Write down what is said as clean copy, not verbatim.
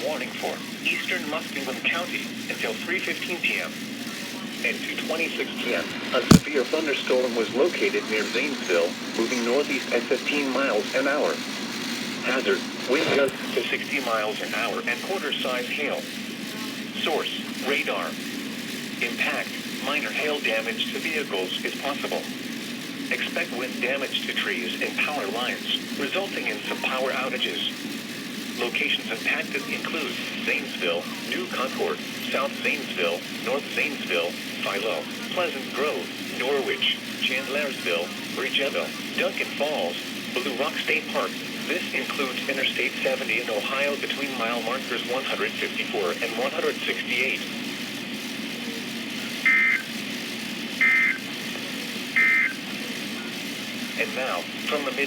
warning for eastern Muskingum County until 3:15 p.m. At 2:26 p.m., a severe thunderstorm was located near Zanesville, moving northeast at 15 miles an hour. Hazard, wind gusts to 60 miles an hour and quarter-size hail. Source, radar. Impact, minor hail damage to vehicles is possible. Expect wind damage to trees and power lines, resulting in some power outages. Locations impacted include Zanesville, New Concord, South Zanesville, North Zanesville, Philo, Pleasant Grove, Norwich, Chandlersville, Bridgeville, Duncan Falls, Blue Rock State Park. This includes Interstate 70 in Ohio between mile markers 154 and 168. And now, from the mid